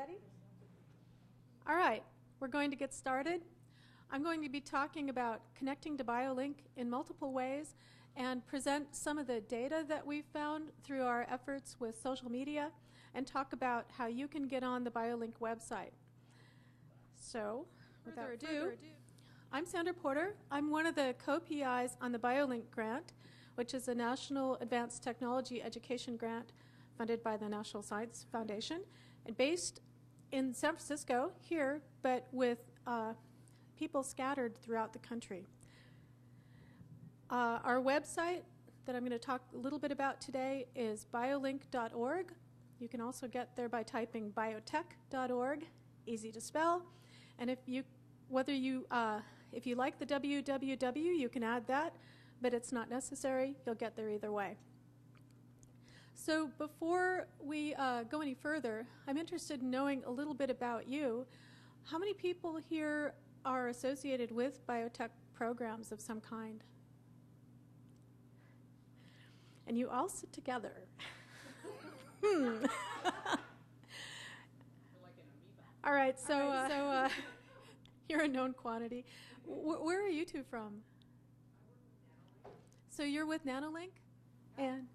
ready? All right, we're going to get started. I'm going to be talking about connecting to Biolink in multiple ways and present some of the data that we've found through our efforts with social media and talk about how you can get on the Biolink website. So, without further ado, I'm Sandra Porter. I'm one of the co-PIs on the Biolink grant, which is a National Advanced Technology Education grant funded by the National Science Foundation and based in San Francisco here, but with people scattered throughout the country. Our website that I'm going to talk a little bit about today is biolink.org. You can also get there by typing biotech.org, easy to spell. And if you like the www, you can add that, but it's not necessary. You'll get there either way. So before we go any further, I'm interested in knowing a little bit about you. How many people here are associated with biotech programs of some kind? And you all sit together. All right, so you're a known quantity. Where are you two from? So you're with Nanolink? And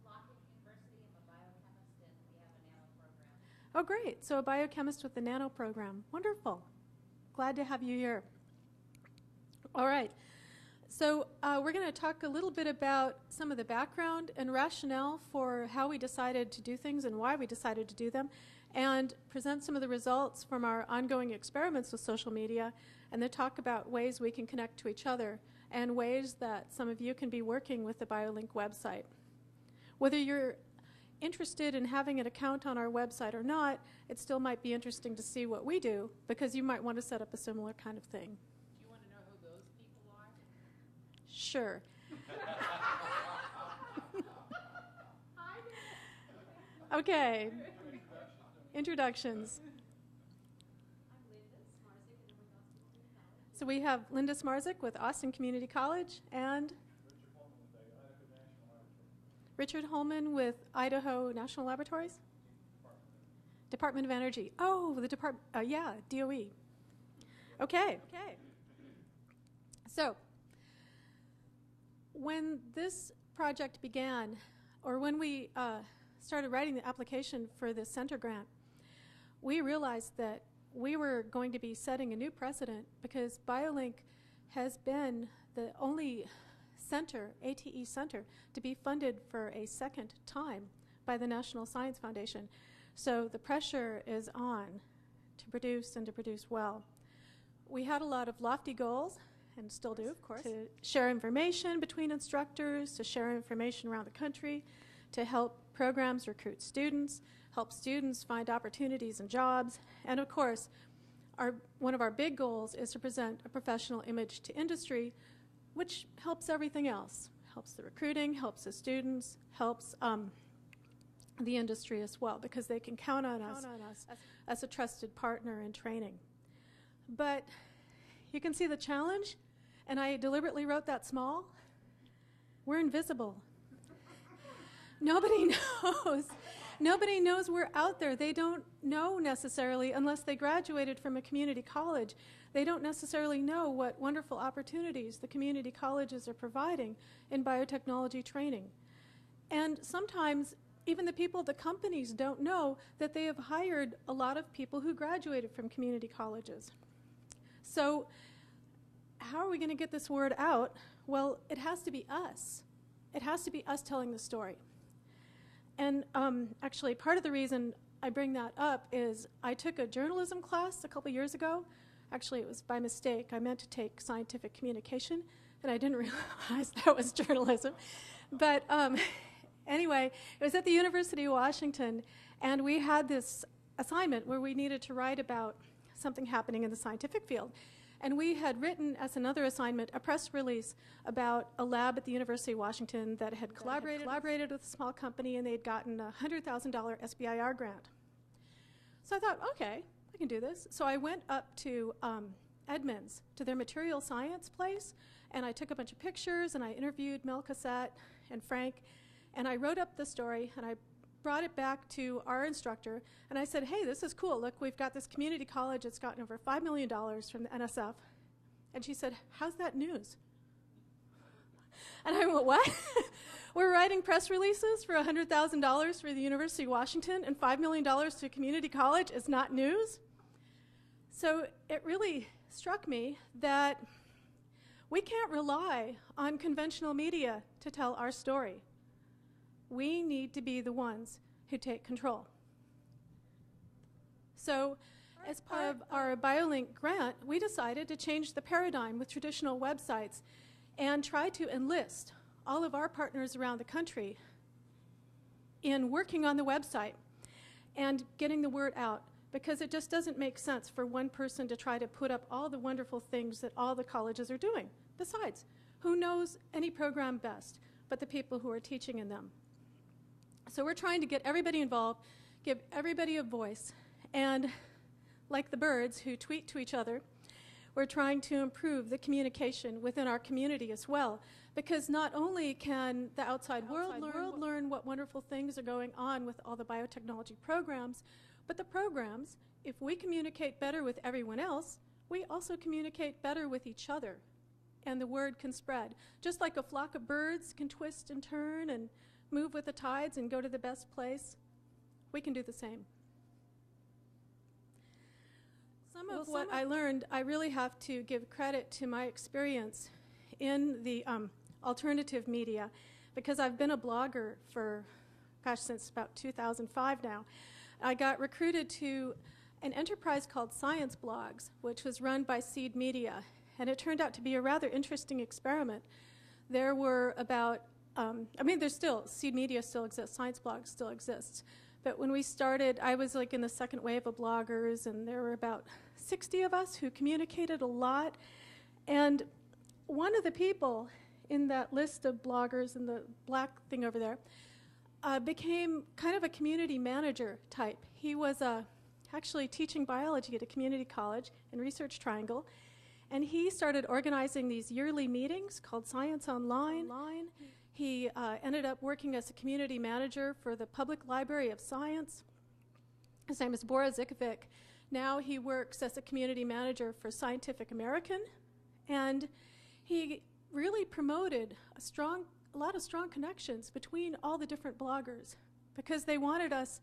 oh, great. So a biochemist with the Nano program. Wonderful. Glad to have you here. All right. So we're going to talk a little bit about some of the background and rationale for how we decided to do things and why we decided to do them, and present some of the results from our ongoing experiments with social media, and then talk about ways we can connect to each other and ways that some of you can be working with the Biolink website. Whether you're interested in having an account on our website or not, it still might be interesting to see what we do, because you might want to set up a similar kind of thing. Do you want to know who those people are? Sure. Okay. Introductions. So we have Linda Smarzik with Austin Community College and Richard Holman with Idaho National Laboratories? Department of Energy. Oh, the department, yeah, DOE. Okay. So, when this project began, or when we started writing the application for this center grant, we realized that we were going to be setting a new precedent, because Biolink has been the only center, ATE center, to be funded for a second time by the National Science Foundation. So the pressure is on to produce and to produce well. We had a lot of lofty goals, and still do, of course, to share information between instructors, to share information around the country, to help programs recruit students, help students find opportunities and jobs, and of course, one of our big goals is to present a professional image to industry, which helps everything else. Helps the recruiting, helps the students, helps the industry as well, because they can count on us as a trusted partner in training. But you can see the challenge, and I deliberately wrote that small. We're invisible. Nobody knows. Nobody knows we're out there. They don't know necessarily, unless they graduated from a community college. They don't necessarily know what wonderful opportunities the community colleges are providing in biotechnology training. And sometimes even the people at the companies don't know that they have hired a lot of people who graduated from community colleges. So how are we going to get this word out? Well, it has to be us. It has to be us telling the story. And actually, part of the reason I bring that up is I took a journalism class a couple years ago. Actually, it was by mistake. I meant to take scientific communication, and I didn't realize that was journalism. But anyway, it was at the University of Washington, and we had this assignment where we needed to write about something happening in the scientific field. And we had written, as another assignment, a press release about a lab at the University of Washington that had collaborated with a small company, and they had gotten a $100,000 SBIR grant. So I thought, okay, I can do this. So I went up to Edmonds, to their material science place, and I took a bunch of pictures, and I interviewed Mel Cassette and Frank, and I wrote up the story, and I brought it back to our instructor, and I said, hey, this is cool. Look, we've got this community college. It's gotten over $5 million from the NSF. And she said, how's that news? And I went, what? We're writing press releases for $100,000 for the University of Washington, and $5 million to a community college is not news? So it really struck me that we can't rely on conventional media to tell our story. We need to be the ones who take control. So as part of our Biolink grant, we decided to change the paradigm with traditional websites and try to enlist all of our partners around the country in working on the website and getting the word out, because it just doesn't make sense for one person to try to put up all the wonderful things that all the colleges are doing. Besides, who knows any program best but the people who are teaching in them? So we're trying to get everybody involved, give everybody a voice, and like the birds who tweet to each other, we're trying to improve the communication within our community as well, because not only can the outside world learn what wonderful things are going on with all the biotechnology programs, but the programs, if we communicate better with everyone else, we also communicate better with each other, and the word can spread. Just like a flock of birds can twist and turn and move with the tides and go to the best place, we can do the same. Some of what I learned, I really have to give credit to my experience in the alternative media, because I've been a blogger for, gosh, since about 2005 now. I got recruited to an enterprise called Science Blogs, which was run by Seed Media, and it turned out to be a rather interesting experiment. There were about, there's still, Seed Media still exists, Science Blogs still exists. But when we started, I was like in the second wave of bloggers, and there were about 60 of us who communicated a lot. And one of the people in that list of bloggers in the black thing over there became kind of a community manager type. He was actually teaching biology at a community college in Research Triangle, and he started organizing these yearly meetings called Science Online. He ended up working as a community manager for the Public Library of Science. His name is Boris Zikovic. Now he works as a community manager for Scientific American, and he really promoted a lot of strong connections between all the different bloggers, because they wanted us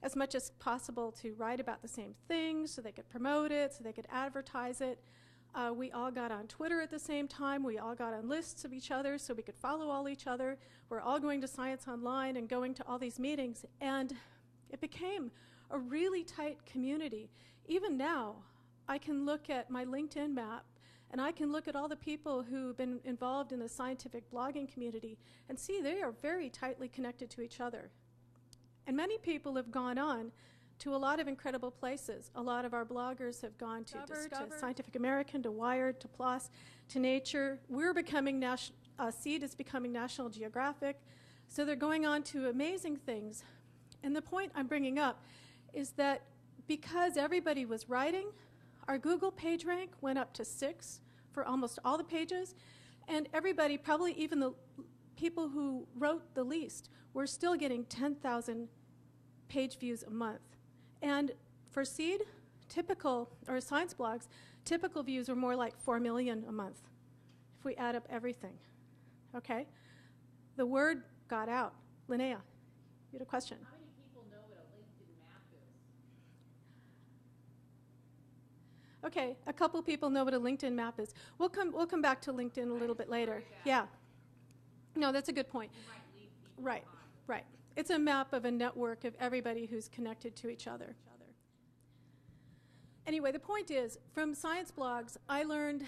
as much as possible to write about the same things so they could promote it, so they could advertise it. We all got on Twitter at the same time. We all got on lists of each other so we could follow all each other. We're all going to Science Online and going to all these meetings, and it became a really tight community. Even now, I can look at my LinkedIn map, and I can look at all the people who've been involved in the scientific blogging community and see they are very tightly connected to each other. And many people have gone on to a lot of incredible places. A lot of our bloggers have gone to Discover, to Scientific American, to Wired, to PLOS, to Nature. We're becoming Seed is becoming National Geographic. So they're going on to amazing things. And the point I'm bringing up is that because everybody was writing, our Google PageRank went up to 6 for almost all the pages, and everybody, probably even the people who wrote the least, were still getting 10,000 page views a month. And for Seed, or Science Blogs, typical views are more like 4 million a month if we add up everything. Okay? The word got out. Linnea, you had a question. How many people know what a LinkedIn map is? Okay, a couple people know what a LinkedIn map is. We'll come back to LinkedIn a little bit later. Yeah. No, that's a good point. You might leave people Right, behind. right. It's a map of a network of everybody who's connected to each other. Anyway, the point is, from Science Blogs, I learned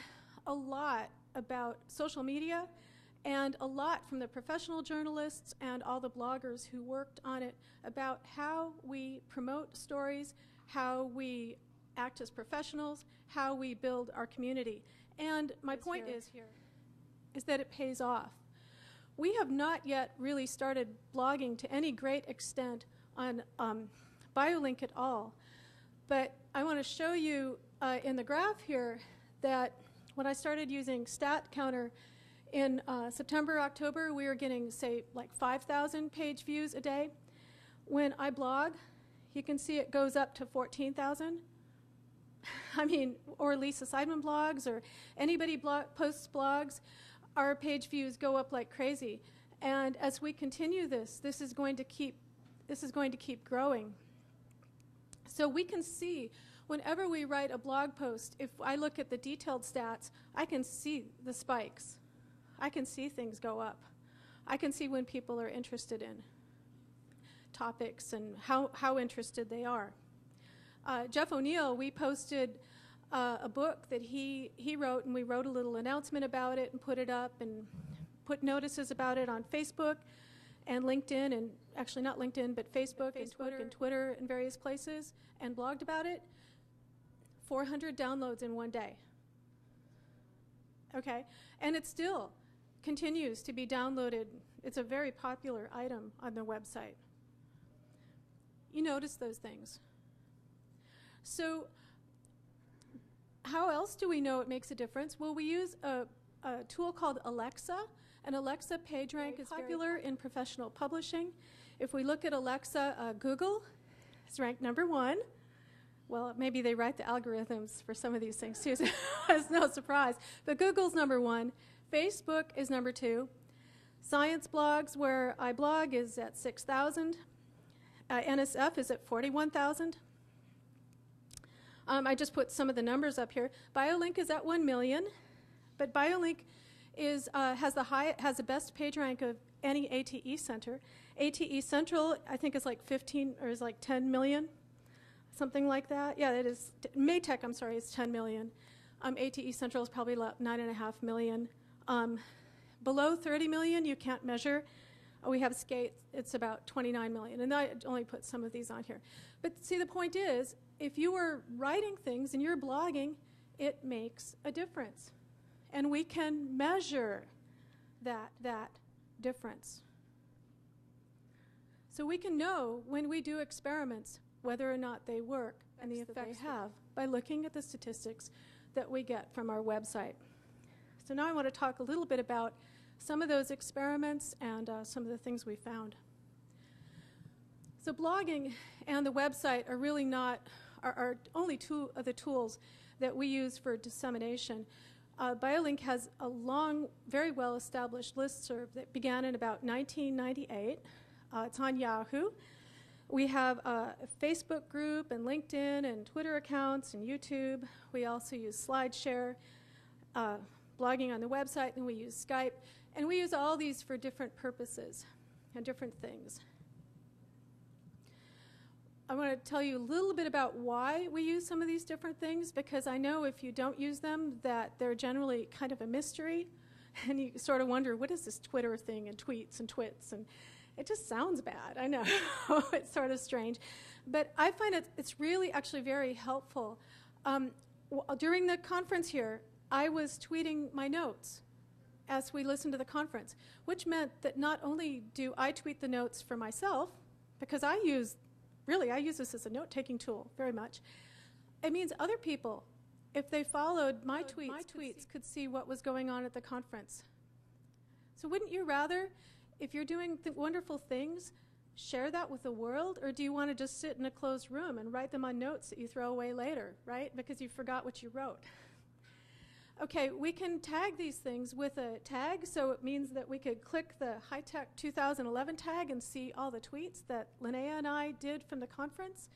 a lot about social media and a lot from the professional journalists and all the bloggers who worked on it about how we promote stories, how we act as professionals, how we build our community. And my point is that it pays off. We have not yet really started blogging to any great extent on Biolink at all, but I want to show you in the graph here that when I started using Stat Counter in September, October, we were getting, say, like 5,000 page views a day. When I blog, you can see it goes up to 14,000. I mean, or Lisa Seidman blogs, or anybody posts blogs, our page views go up like crazy. And as we continue this is going to keep growing. So we can see whenever we write a blog post, if I look at the detailed stats, I can see the spikes. I can see things go up. I can see when people are interested in topics and how interested they are. Jeff O'Neill, we posted a book that he wrote, and we wrote a little announcement about it and put it up and put notices about it on Facebook and LinkedIn, and actually not LinkedIn, but Facebook and Twitter and various places, and blogged about it. 400 downloads in one day. Okay, and it still continues to be downloaded. It's a very popular item on the website. You notice those things. So how else do we know it makes a difference? Well, we use a tool called Alexa, and Alexa PageRank is popular in professional publishing. If we look at Alexa, Google is ranked #1. Well, maybe they write the algorithms for some of these things too, so it's no surprise. But Google's #1. Facebook is #2. Science blogs, where I blog, is at 6,000. NSF is at 41,000. I just put some of the numbers up here. Biolink is at 1 million, but Biolink has the best page rank of any ATE center. ATE Central, I think, is like 15 or is like 10 million, something like that. Yeah, it is. Maytech, I'm sorry, is 10 million. ATE Central is probably 9.5 million. Below 30 million, you can't measure. We have Skate, it's about 29 million, and I only put some of these on here. But see, the point is, if you are writing things and you're blogging, it makes a difference. And we can measure that difference. So we can know when we do experiments whether or not they work and the effects they have by looking at the statistics that we get from our website. So now I want to talk a little bit about some of those experiments and some of the things we found. So blogging and the website are really are only two of the tools that we use for dissemination. Biolink has a long, very well-established listserv that began in about 1998. It's on Yahoo. We have a Facebook group and LinkedIn and Twitter accounts and YouTube. We also use SlideShare, blogging on the website, and we use Skype. And we use all these for different purposes and different things. I want to tell you a little bit about why we use some of these different things, because I know if you don't use them that they're generally kind of a mystery, and you sort of wonder, what is this Twitter thing and tweets and twits? And it just sounds bad, I know. It's sort of strange. But I find it's really actually very helpful. During the conference here, I was tweeting my notes as we listened to the conference, which meant that not only do I tweet the notes for myself, because I use this as a note-taking tool very much. It means other people, if they followed my tweets could see what was going on at the conference. So wouldn't you rather, if you're doing wonderful things, share that with the world, or do you want to just sit in a closed room and write them on notes that you throw away later, right? Because you forgot what you wrote. Okay, we can tag these things with a tag, so it means that we could click the HI-TEC 2011 tag and see all the tweets that Linnea and I did from the conference.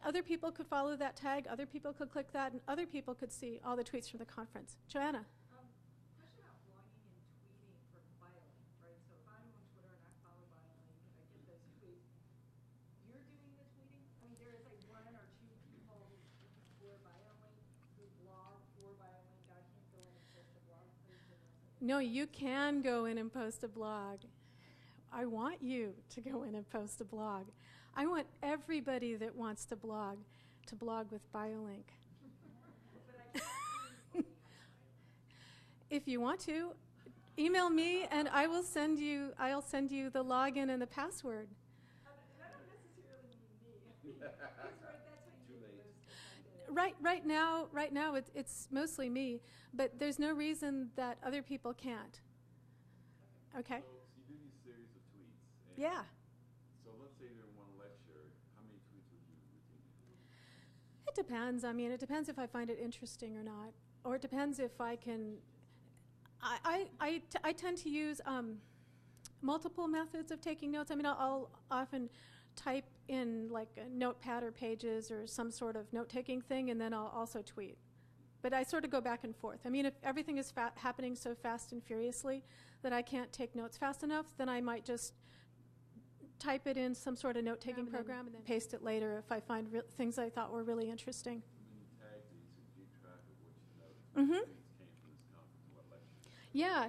Other people could follow that tag, other people could click that, and other people could see all the tweets from the conference. Joanna? Question about blogging and tweeting for Biolink, right? So if I'm on Twitter and I follow Biolink and I get those tweets, you're doing the tweeting? I mean, there is like one or two people who for Biolink who blog for Biolink. I can't go in and post a blog post or something. No, you can go in and post a blog. I want you to go in and post a blog. I want everybody that wants to blog with Biolink. If you want to, email me and I'll send you the login and the password. That don't necessarily mean me. That's how you get most Right now it's mostly me, but there's no reason that other people can't. Okay? So you do these series of tweets. And Yeah. So let's say during one lecture, how many tweets would you routinely do? It depends. I mean, it depends if I find it interesting or not. Or it depends if I can... I tend to use multiple methods of taking notes. I mean, I'll often type in like a notepad or pages or some sort of note-taking thing, and then I'll also tweet. But I sort of go back and forth. I mean, if everything is happening so fast and furiously that I can't take notes fast enough, then I might just type it in some sort of note-taking program and then paste it later if I find things I thought were really interesting. How many tags do you use to keep track of which notes, which tweets came from this conference, what lecture?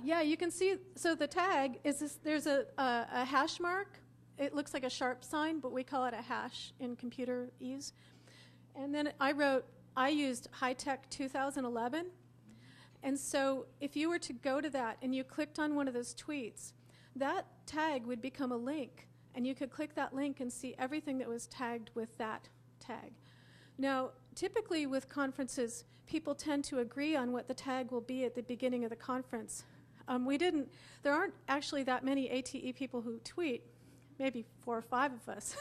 Yeah, you can see, so the tag is this, there's a hash mark. It looks like a sharp sign, but we call it a hash in computer ease. And then I used HI-TEC 2011. And so if you were to go to that and you clicked on one of those tweets, that tag would become a link. And you could click that link and see everything that was tagged with that tag. Now, typically with conferences, people tend to agree on what the tag will be at the beginning of the conference. There aren't actually that many ATE people who tweet, maybe 4 or 5 of us.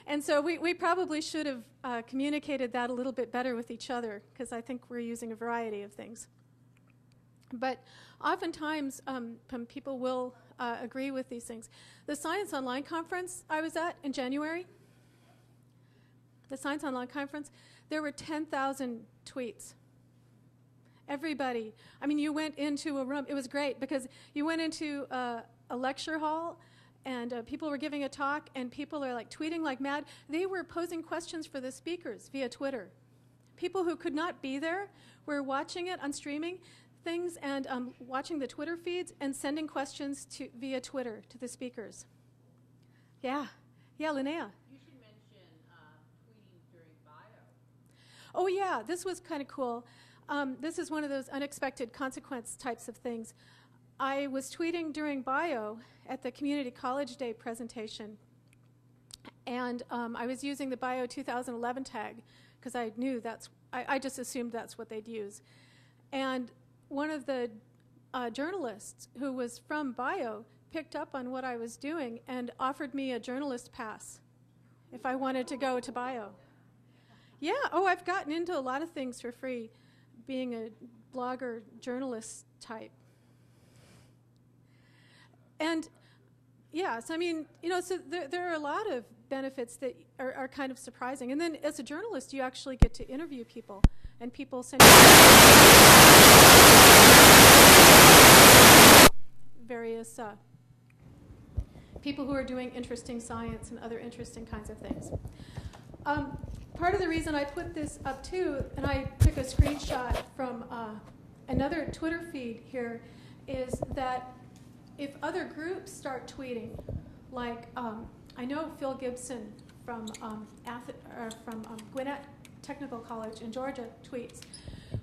And so we probably should have communicated that a little bit better with each other, because I think we're using a variety of things. But oftentimes, people will agree with these things. The Science Online conference I was at in January, the Science Online conference, there were 10,000 tweets. Everybody, I mean, you went into a room, it was great, because you went into a lecture hall, and people were giving a talk, and people are like tweeting like mad. They were posing questions for the speakers via Twitter. People who could not be there were watching it on streaming things and watching the Twitter feeds and sending questions via Twitter to the speakers. Yeah, Linnea. You should mention tweeting during bio. Oh yeah, this was kind of cool. This is one of those unexpected consequence types of things. I was tweeting during bio at the Community College Day presentation, and I was using the Bio 2011 tag because I knew I just assumed that's what they'd use. And one of the journalists who was from bio picked up on what I was doing and offered me a journalist pass if I wanted to go to bio. Yeah, I've gotten into a lot of things for free, being a blogger journalist type. And yes, I mean, so there are a lot of benefits that are kind of surprising. And then as a journalist, you actually get to interview people, and people send you various people who are doing interesting science and other interesting kinds of things. Part of the reason I put this up too, and I took a screenshot from another Twitter feed here, is that if other groups start tweeting, like I know Phil Gibson from Gwinnett Technical College in Georgia tweets,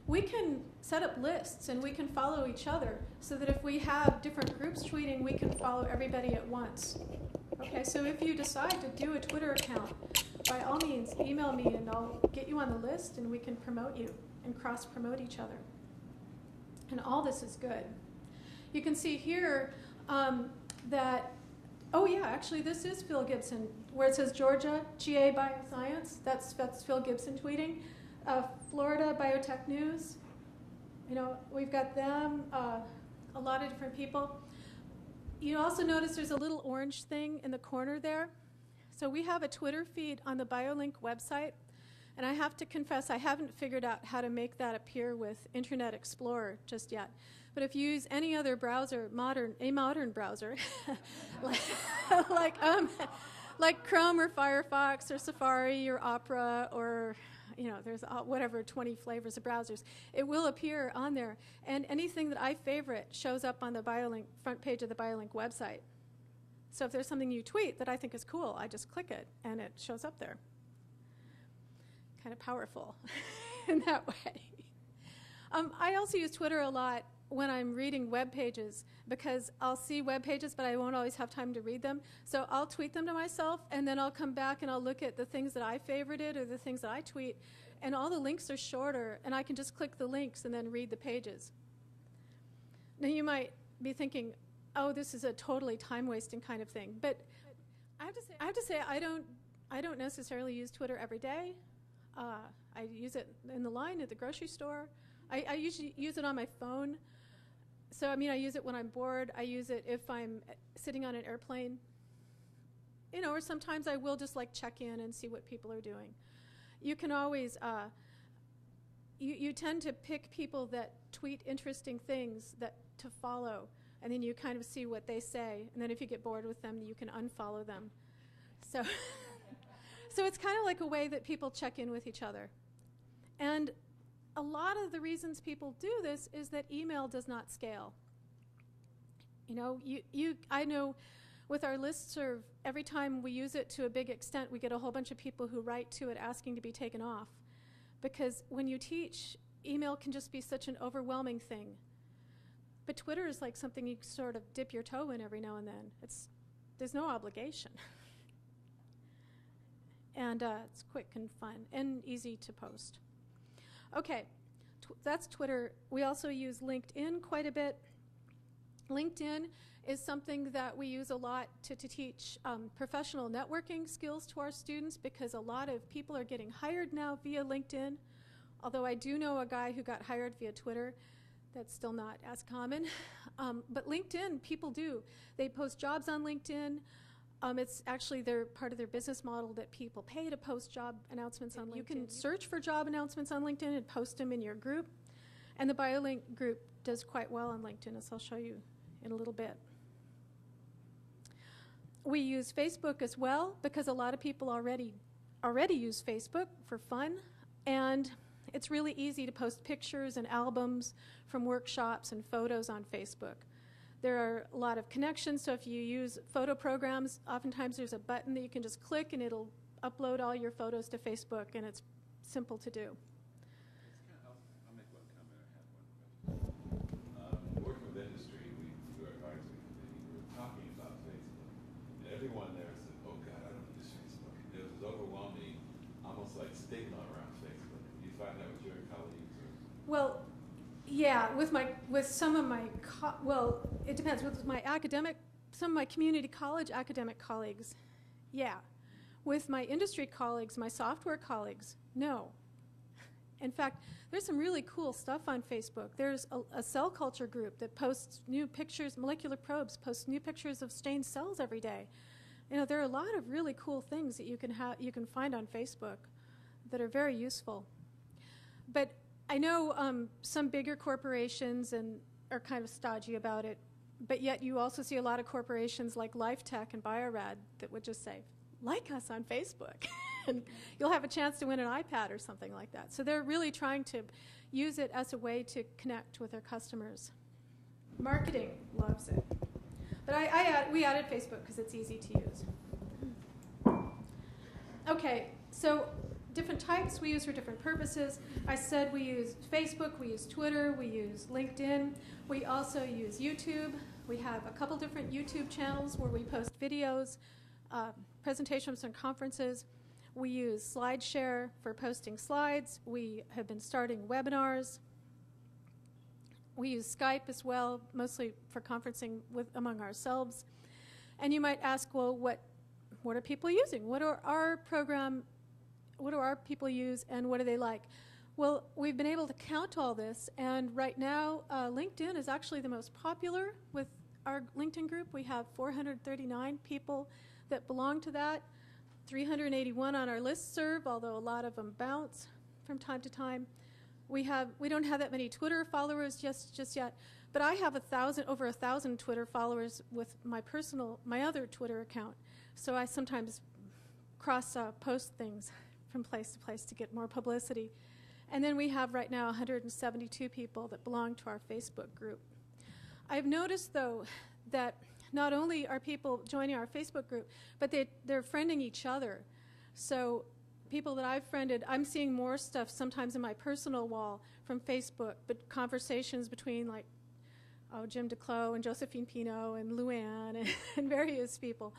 we can set up lists and we can follow each other so that if we have different groups tweeting, we can follow everybody at once. Okay, so if you decide to do a Twitter account, by all means, email me and I'll get you on the list and we can promote you and cross-promote each other. And all this is good. You can see here that, oh yeah, actually this is Phil Gibson, where it says Georgia, GA Bioscience, that's Phil Gibson tweeting. Florida Biotech News, we've got them, a lot of different people. You also notice there's a little orange thing in the corner there. So we have a Twitter feed on the Biolink website, and I have to confess I haven't figured out how to make that appear with Internet Explorer just yet. But if you use any other browser, a modern browser, like Chrome or Firefox or Safari or Opera or there's whatever 20 flavors of browsers, it will appear on there. And anything that I favorite shows up on the Biolink front page of the Biolink website. So if there's something you tweet that I think is cool, I just click it and it shows up there. Kind of powerful in that way. I also use Twitter a lot when I'm reading web pages, because I'll see web pages, but I won't always have time to read them. So I'll tweet them to myself, and then I'll come back and I'll look at the things that I favorited or the things that I tweet, and all the links are shorter, and I can just click the links and then read the pages. Now you might be thinking, oh, this is a totally time-wasting kind of thing, but I I have to say I don't necessarily use Twitter every day. I use it in the line at the grocery store. I usually use it on my phone. So, I mean, I use it when I'm bored. I use it if I'm sitting on an airplane. You know, or sometimes I will just like check in and see what people are doing. You can always, you tend to pick people that tweet interesting things that to follow, and then you kind of see what they say, and then if you get bored with them, you can unfollow them. So, so it's kind of like a way that people check in with each other. And a lot of the reasons people do this is that email does not scale. You know, I know with our listserv, every time we use it to a big extent, we get a whole bunch of people who write to it asking to be taken off. Because when you teach, email can just be such an overwhelming thing. But Twitter is like something you sort of dip your toe in every now and then. There's no obligation. And it's quick and fun and easy to post. Okay, that's Twitter. We also use LinkedIn quite a bit. LinkedIn is something that we use a lot to teach professional networking skills to our students, because a lot of people are getting hired now via LinkedIn. Although I do know a guy who got hired via Twitter. That's still not as common. But LinkedIn, people do. They post jobs on LinkedIn. It's actually part of their business model that people pay to post job announcements on LinkedIn. You can search for job announcements on LinkedIn and post them in your group. And the Biolink group does quite well on LinkedIn, as I'll show you in a little bit. We use Facebook as well, because a lot of people already use Facebook for fun. And it's really easy to post pictures and albums from workshops and photos on Facebook. There are a lot of connections, so if you use photo programs, oftentimes there's a button that you can just click and it'll upload all your photos to Facebook, and it's simple to do. I'll make one comment. I have one question. Working with industry, through our advisory committee, we were talking about Facebook. And everyone there said, oh God, I don't use Facebook. It was overwhelming, almost like stigma around Facebook. Do you find that with your colleagues? Or? Well, yeah, with some of my, well, it depends. With some of my community college academic colleagues, yeah. With my industry colleagues, my software colleagues, no. In fact, there's some really cool stuff on Facebook. There's a cell culture group that posts new pictures, molecular probes, posts new pictures of stained cells every day. You know, there are a lot of really cool things that you can find on Facebook that are very useful. But I know some bigger corporations are kind of stodgy about it, but yet you also see a lot of corporations like HI-TEC and Biorad that would just say, like us on Facebook, and you'll have a chance to win an iPad or something like that. So they're really trying to use it as a way to connect with their customers. Marketing loves it. But we added Facebook because it's easy to use. Okay, so different types we use for different purposes. I said we use Facebook, we use Twitter, we use LinkedIn. We also use YouTube. We have a couple different YouTube channels where we post videos, presentations and conferences. We use SlideShare for posting slides. We have been starting webinars. We use Skype as well, mostly for conferencing among ourselves. And you might ask, well, what are people using? What do our people use, and what do they like? Well, we've been able to count all this, and right now, LinkedIn is actually the most popular with our LinkedIn group. We have 439 people that belong to that, 381 on our listserv, although a lot of them bounce from time to time. We don't have that many Twitter followers just yet, but I have over 1,000 Twitter followers with my other Twitter account. So I sometimes post things from place to place to get more publicity. And then we have right now 172 people that belong to our Facebook group. I've noticed, though, that not only are people joining our Facebook group, but they're friending each other. So people that I've friended, I'm seeing more stuff sometimes in my personal wall from Facebook, but conversations between Jim DeClos and Josephine Pino and Luann and various people.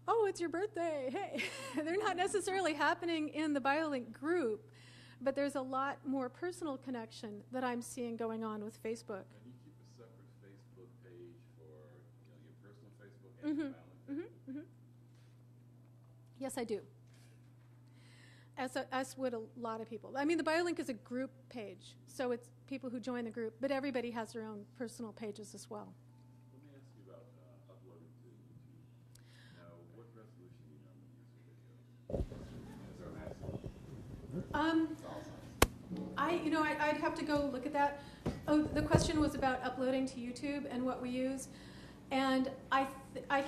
Oh, it's your birthday, hey. They're not necessarily happening in the Biolink group, but there's a lot more personal connection that I'm seeing going on with Facebook. And you keep a separate Facebook page for your personal Facebook and your Biolink Facebook? Yes, I do. As would a lot of people. I mean, the Biolink is a group page, so it's people who join the group, but everybody has their own personal pages as well. Let me ask you about uploading to YouTube. Now, what resolution do you normally use for videos? Is there a maximum? I'd have to go look at that. Oh, the question was about uploading to YouTube and what we use. And I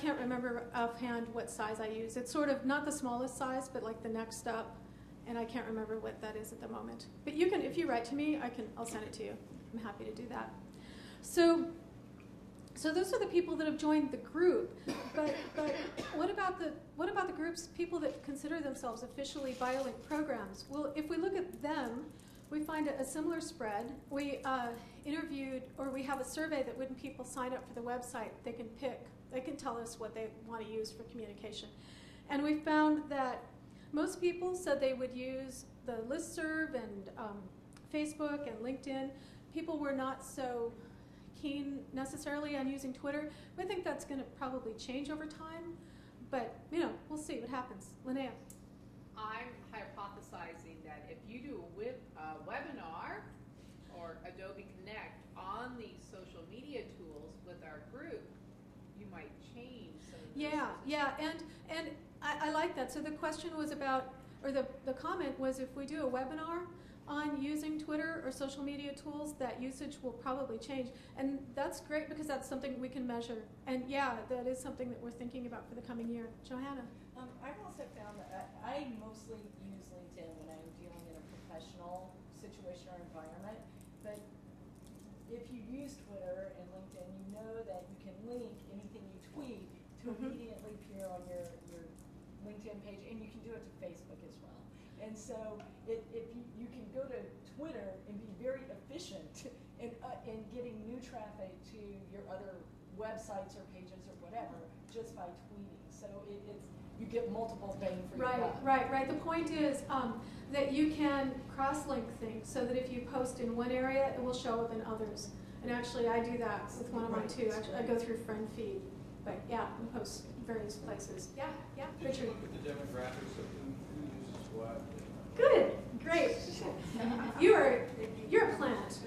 can't remember offhand what size I use. It's sort of not the smallest size, but like the next up. And I can't remember what that is at the moment. But you can, if you write to me, I'll send it to you. I'm happy to do that. So those are the people that have joined the group. But what about the groups, people that consider themselves officially Biolink programs? Well, if we look at them, we find a similar spread. We interviewed, or we have a survey that when people sign up for the website, they can tell us what they want to use for communication. And we found that most people said they would use the listserv and Facebook and LinkedIn. People were not so keen necessarily on using Twitter. I think that's going to probably change over time, but we'll see what happens. Linnea. I'm hypothesizing that if you do a webinar or Adobe Connect on these social media tools with our group, you might change some of those. Yeah, and I like that. So the question was about, or the comment was, if we do a webinar on using Twitter or social media tools, that usage will probably change. And that's great because that's something we can measure. And yeah, that is something that we're thinking about for the coming year. Johanna. I've also found that I mostly use LinkedIn when I'm dealing in a professional situation or environment. But if you use Twitter and LinkedIn, you know that you can link anything you tweet to immediately appear on your LinkedIn page, and you can do it to Facebook as well. And so if you can go to Twitter and be very efficient in getting new traffic to your other websites or pages or whatever just by tweeting. So you get multiple bang for your buck. Right. The point is that you can cross-link things so that if you post in one area, it will show up in others. And actually, I do that with one of mine too. Actually, I go through friend feed, but yeah, and post various places. Yeah, Did Richard. you look at the demographics of who uses what? Good, great. You're a plant.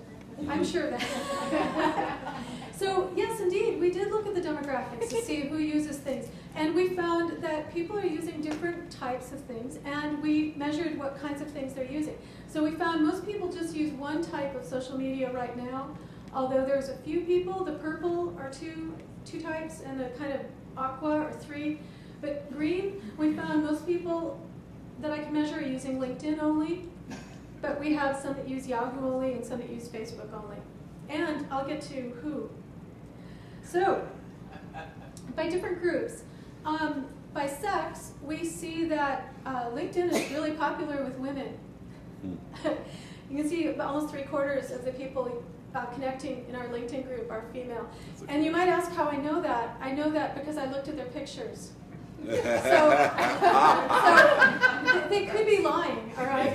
I'm sure of that. So yes, indeed, we did look at the demographics to see who uses things. And we found that people are using different types of things, and we measured what kinds of things they're using. So we found most people just use one type of social media right now, although there's a few people, the purple are two types, and the kind of aqua are three. But green, we found most people that I can measure are using LinkedIn only, but we have some that use Yahoo only and some that use Facebook only. And I'll get to who. So, by different groups. By sex, we see that LinkedIn is really popular with women. You can see almost 3/4 of the people connecting in our LinkedIn group are female. And you might ask how I know that. I know that because I looked at their pictures. So they could be lying, all right?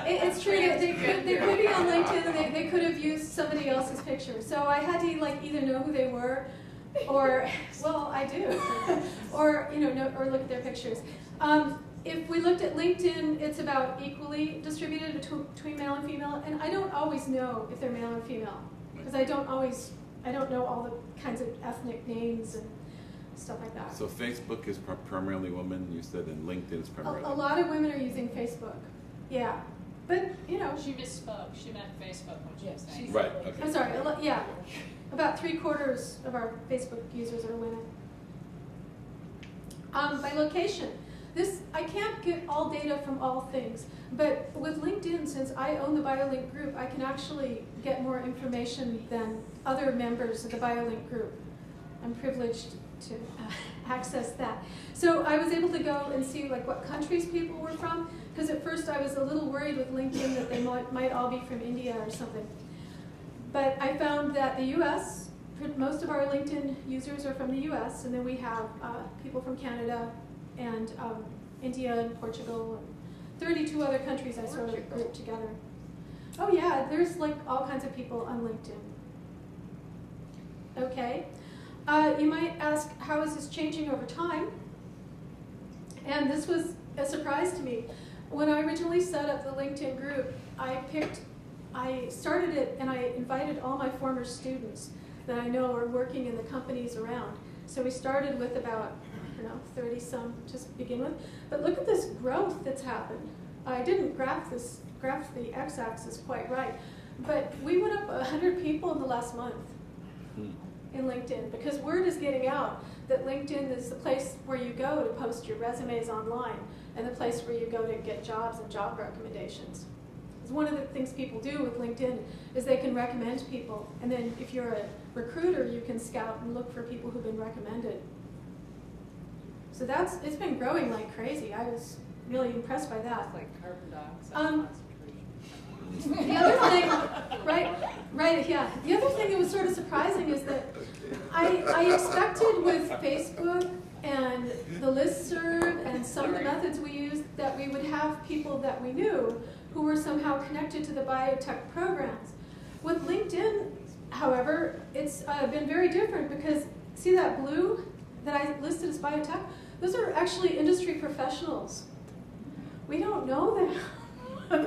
It's true. They could be on LinkedIn and they could have used somebody else's picture. So I had to either know who they were, or well, I do, or or look at their pictures. If we looked at LinkedIn, it's about equally distributed between male and female, and I don't always know if they're male or female because I don't know all the kinds of ethnic names and stuff like that. So Facebook is primarily women, you said, and LinkedIn is primarily A lot of women are using Facebook, yeah. But, She misspoke. She meant Facebook when she was saying. Right, okay. I'm sorry, yeah. About 3/4 of our Facebook users are women. By location, I can't get all data from all things, but with LinkedIn, since I own the Biolink group, I can actually get more information than other members of the Biolink group. I'm privileged to access that. So I was able to go and see what countries people were from, because at first I was a little worried with LinkedIn that they might all be from India or something. But I found that the US, most of our LinkedIn users are from the US, and then we have people from Canada and India and Portugal and 32 other countries I sort of grouped together. Oh yeah, there's all kinds of people on LinkedIn. Okay. You might ask, how is this changing over time? And this was a surprise to me. When I originally set up the LinkedIn group, I started it and I invited all my former students that I know are working in the companies around. So we started with about, 30 some to begin with. But look at this growth that's happened. I didn't graph the x-axis quite right, but we went up 100 people in the last month in LinkedIn, because word is getting out that LinkedIn is the place where you go to post your resumes online and the place where you go to get jobs and job recommendations. It's one of the things people do with LinkedIn is they can recommend people, and then if you're a recruiter, you can scout and look for people who've been recommended. So it's been growing like crazy. I was really impressed by that. It's like carbon dioxide concentration. The other thing, right, yeah. The other thing that was sort of surprising is that I expected with Facebook and the listserv and some of the methods we used that we would have people that we knew who were somehow connected to the biotech programs. With LinkedIn, however, it's been very different, because see that blue that I listed as biotech? Those are actually industry professionals. We don't know them.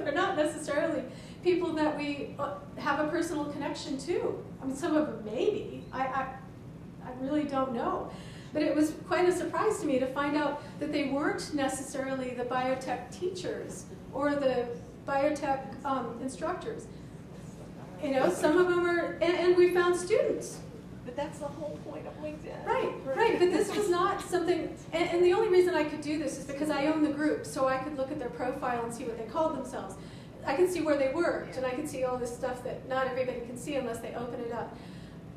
They're not necessarily people that we have a personal connection to. I mean, some of them maybe. I really don't know. But it was quite a surprise to me to find out that they weren't necessarily the biotech teachers or the biotech instructors. Some of them are, and we found students. But that's the whole point of LinkedIn. Right, but this was not something, and the only reason I could do this is because I own the group, so I could look at their profile and see what they called themselves. I could see where they worked, and I could see all this stuff that not everybody can see unless they open it up.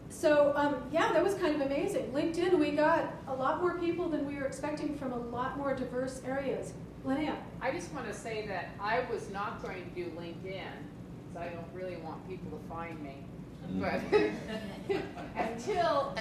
So, yeah, that was kind of amazing. LinkedIn, we got a lot more people than we were expecting from a lot more diverse areas. Linnea? I just want to say that I was not going to do LinkedIn, because I don't really want people to find me. But until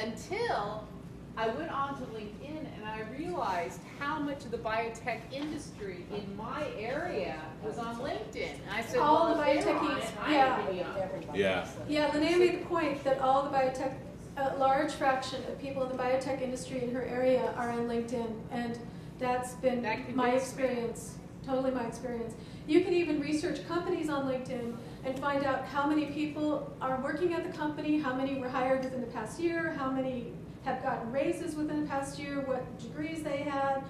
I went on to LinkedIn and I realized how much of the biotech industry in my area was on LinkedIn. And I said, all well, the if they're on biotech it, I yeah. need to be on it. Yeah. Yeah, Linnea made the point that all the biotech, a large fraction of people in the biotech industry in her area are on LinkedIn, and that's been That my convinced me. experience, totally my experience. You can even research companies on LinkedIn and find out how many people are working at the company, how many were hired within the past year, how many have gotten raises within the past year, what degrees they had.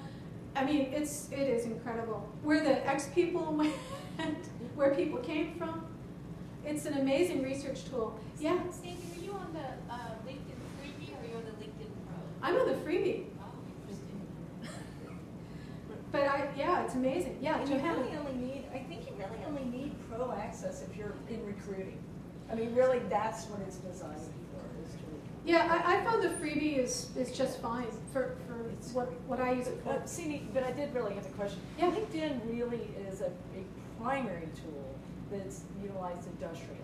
I mean, it is incredible. Where the ex-people went, where people came from. It's an amazing research tool. Yeah? Sandy, were you on the LinkedIn Freebie or are you on the LinkedIn Pro? I'm on the freebie. Oh, interesting. But yeah, it's amazing. Yeah, And you Johanna. I think you really only need pro access if you're in recruiting. I mean, really, that's what it's designed for, is to recruit. Yeah, I found the freebie is just fine for what I use it for. Cindy, but I did really have a question. Yeah. LinkedIn really is a primary tool that's utilized industrially,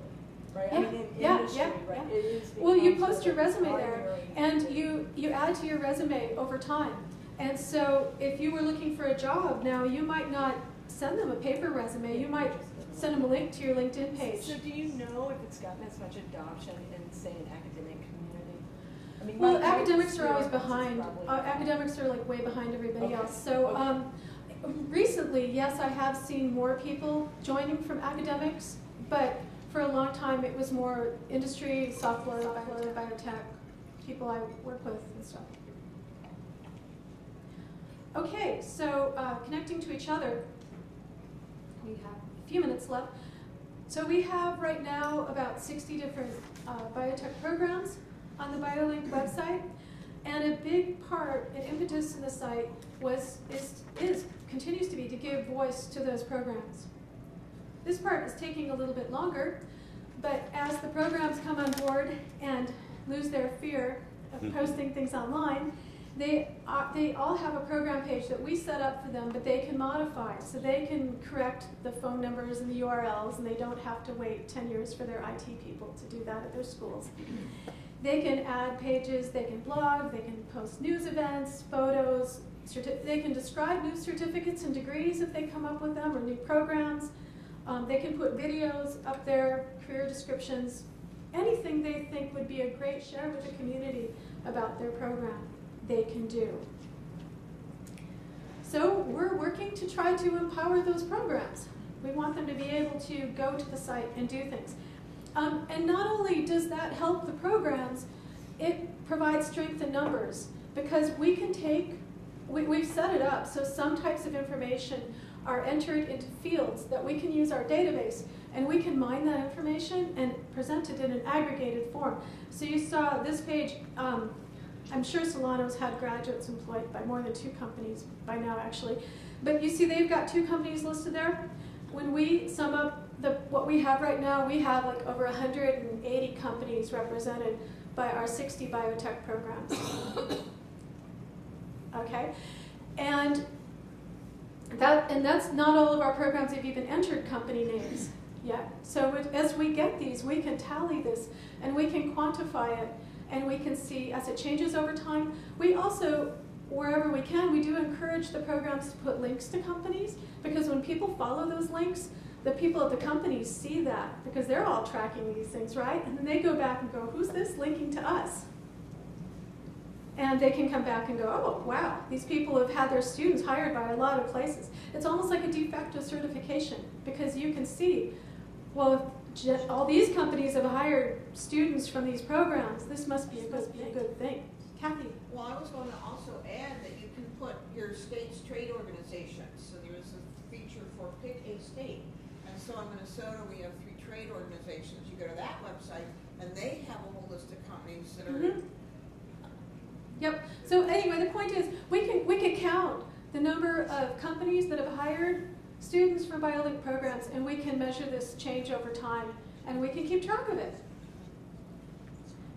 right? I Yeah, mean, in yeah, industry, yeah, right? yeah. It is Well, you becomes post sort your of resume there, primary and tool. you add to your resume over time. And so if you were looking for a job now, you might not send them a paper resume. You might send them a link to your LinkedIn page. So do you know if it's gotten as much adoption in, say, an academic community? I mean, Well, my academics are always experience is behind. probably- Academics are like way behind everybody Okay. else. So recently, yes, I have seen more people joining from academics, but for a long time it was more industry, software, biotech, people I work with and stuff. Okay, so connecting to each other, we have a few minutes left. So we have right now about 60 different biotech programs on the Biolink website, and a big part, an impetus in the site continues to be to give voice to those programs. This part is taking a little bit longer, but as the programs come on board and lose their fear of posting things online, they all have a program page that we set up for them, but they can modify. So they can correct the phone numbers and the URLs, and they don't have to wait 10 years for their IT people to do that at their schools. They can add pages, they can blog, they can post news events, photos, they can describe new certificates and degrees if they come up with them, or new programs. They can put videos up there, career descriptions, anything they think would be a great share with the community about their program, they can do. So we're working to try to empower those programs. We want them to be able to go to the site and do things. And not only does that help the programs, it provides strength in numbers, because we can take, we've set it up so some types of information are entered into fields that we can use our database, and we can mine that information and present it in an aggregated form. So you saw this page, I'm sure Solano's had graduates employed by more than 2 companies by now, actually. But you see they've got 2 companies listed there. When we sum up what we have right now, we have like over 180 companies represented by our 60 biotech programs. Okay? And that's not all of our programs have even entered company names yet. So as we get these, we can tally this, and we can quantify it, and we can see as it changes over time. We also, wherever we can, we do encourage the programs to put links to companies, because when people follow those links, the people at the companies see that, because they're all tracking these things, right? And then they go back and go, who's this linking to us? And they can come back and go, oh, wow, these people have had their students hired by a lot of places. It's almost like a de facto certification, because you can see, well, if all these companies have hired students from these programs, this must be a good thing. Kathy? Well, I was going to also add that you can put your state's trade organizations. So there is a feature for pick a state. And so in Minnesota, we have 3 trade organizations. You go to that website, and they have a whole list of companies that are... Yep. So anyway, the point is, we can count the number of companies that have hired students from Biolink programs, and we can measure this change over time, and we can keep track of it.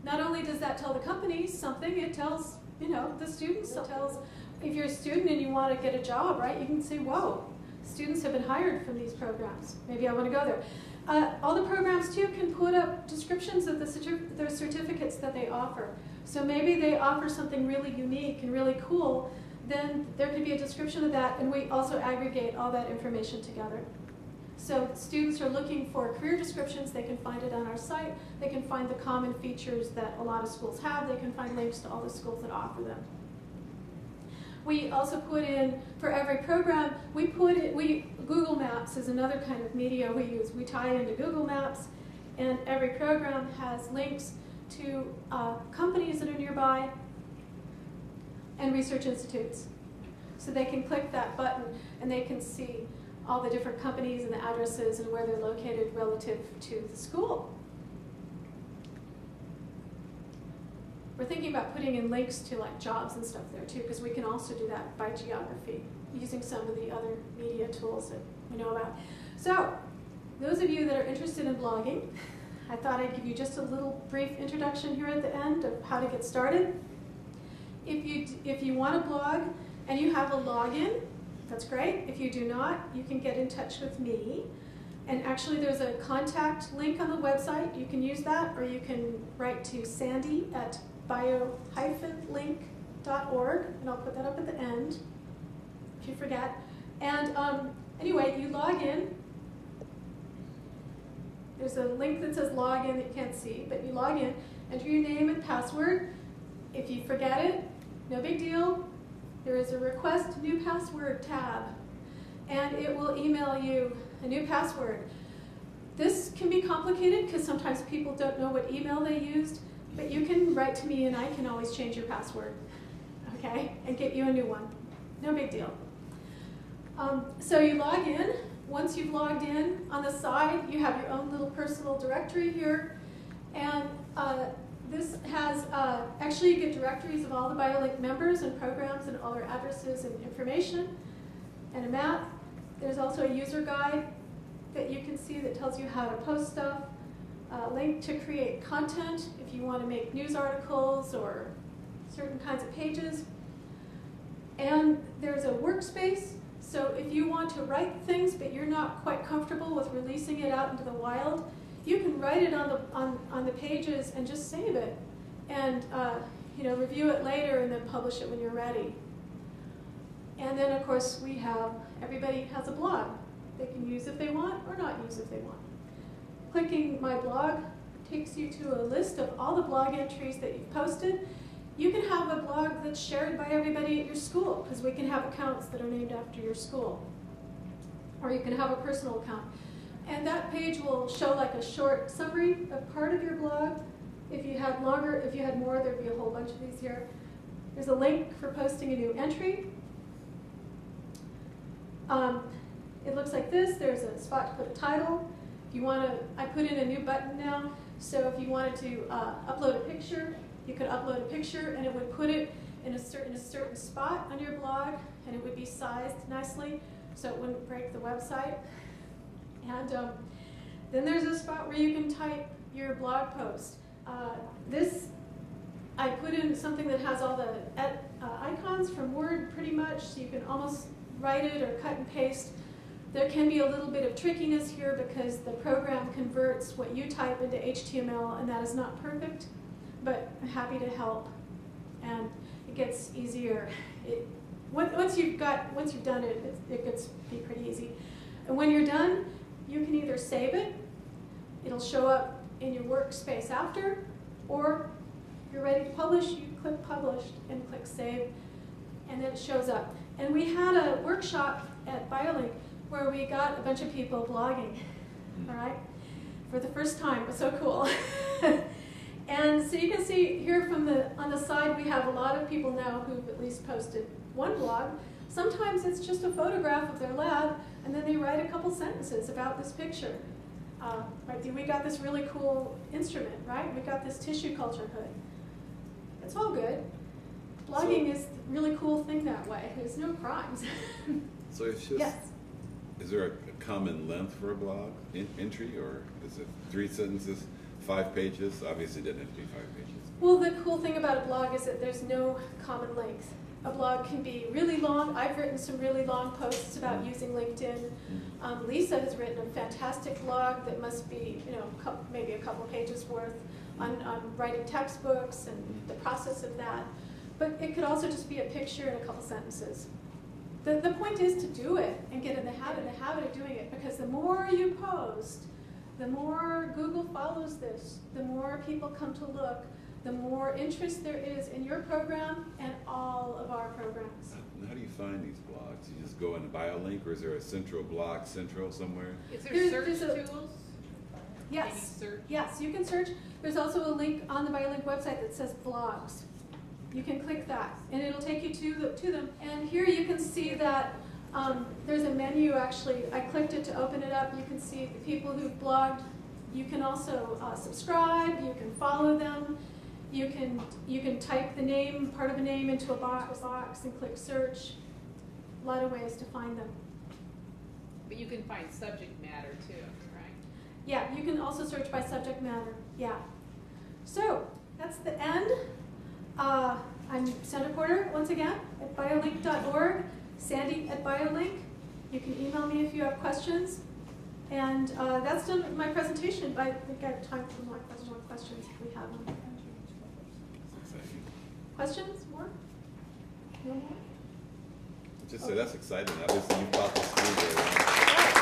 Not only does that tell the companies something, it tells, the students. It tells, if you're a student and you want to get a job, right, you can say, whoa, students have been hired from these programs. Maybe I want to go there. All the programs, too, can put up descriptions of the certificates that they offer. So maybe they offer something really unique and really cool, then there could be a description of that, and we also aggregate all that information together. So students are looking for career descriptions. They can find it on our site. They can find the common features that a lot of schools have. They can find links to all the schools that offer them. We also put in, for every program, Google Maps is another kind of media we use. We tie into Google Maps, and every program has links to companies that are nearby and research institutes. So they can click that button, and they can see all the different companies and the addresses and where they're located relative to the school. We're thinking about putting in links to like jobs and stuff there too, because we can also do that by geography using some of the other media tools that we know about. So those of you that are interested in blogging, I thought I'd give you just a little brief introduction here at the end of how to get started. If you want to blog and you have a login, that's great. If you do not, you can get in touch with me. And actually there's a contact link on the website. You can use that, or you can write to Sandy at bio-link.org, and I'll put that up at the end if you forget. And anyway, you log in. There's a link that says login that you can't see, but you log in, enter your name and password. If you forget it, no big deal. There is a request new password tab, and it will email you a new password. This can be complicated because sometimes people don't know what email they used, but you can write to me and I can always change your password, okay, and get you a new one. No big deal. So you log in. Once you've logged in, on the side you have your own little personal directory here, and this has, actually you get directories of all the Biolink members and programs and all their addresses and information, and a map. There's also a user guide that you can see that tells you how to post stuff, a link to create content if you want to make news articles or certain kinds of pages. And there's a workspace, so if you want to write things but you're not quite comfortable with releasing it out into the wild, you can write it on the pages and just save it, and review it later and then publish it when you're ready. And then of course everybody has a blog they can use if they want or not use if they want. Clicking my blog takes you to a list of all the blog entries that you've posted, You can have a blog that's shared by everybody at your school, because we can have accounts that are named after your school. Or you can have a personal account. And that page will show like a short summary of part of your blog. If you had longer, if you had more, there'd be a whole bunch of these here. There's a link for posting a new entry. It looks like this. There's a spot to put a title. If you want to, I put in a new button now. So if you wanted to upload a picture, you could upload a picture, and it would put it in a certain spot on your blog, and it would be sized nicely, so it wouldn't break the website. And then there's a spot where you can type your blog post. I put in something that has all the icons from Word pretty much, so you can almost write it or cut and paste. There can be a little bit of trickiness here because the program converts what you type into HTML, and that is not perfect, but I'm happy to help. And it gets easier. Once you've done it, it gets to be pretty easy. And when you're done, you can either save it, it'll show up in your workspace after, or if you're ready to publish, you click published and click save, and then it shows up. And we had a workshop at Biolink where we got a bunch of people blogging, all right, for the first time. It was so cool. And so you can see here on the side, we have a lot of people now who've at least posted one blog. Sometimes it's just a photograph of their lab, and then they write a couple sentences about this picture. Right, we got this really cool instrument, right? We got this tissue culture hood. It's all good. Blogging is a really cool thing that way. There's no crimes. So it's just, Yes. is there a common length for a blog entry, or is it 3 sentences, 5 pages? Obviously, it doesn't have to be 5 pages. Well, the cool thing about a blog is that there's no common length. A blog can be really long. I've written some really long posts about using LinkedIn. Lisa has written a fantastic blog that must be, maybe a couple pages worth on writing textbooks and the process of that. But it could also just be a picture and a couple sentences. The point is to do it and get in the habit of doing it, because the more you post, the more Google follows this, the more people come to look, the more interest there is in your program and all of our programs. How do you find these blogs? You just go into Biolink, or is there a central blog somewhere? Is there There's search a- tools? Yes. Can you search? Yes, you can search. There's also a link on the Biolink website that says blogs. You can click that, and it'll take you to them. And here you can see that there's a menu, actually. I clicked it to open it up. You can see the people who've blogged. You can also subscribe. You can follow them. You can type the name, part of a name, into a box and click search. A lot of ways to find them. But you can find subject matter too, right? Yeah, you can also search by subject matter. Yeah. So that's the end. I'm Sandra Porter, once again, at biolink.org, Sandy at Biolink. You can email me if you have questions. And that's done with my presentation. We've got time for more questions if we have them. Exciting. Questions? More? No more? Just say that's exciting. Obviously, you thought this through very well.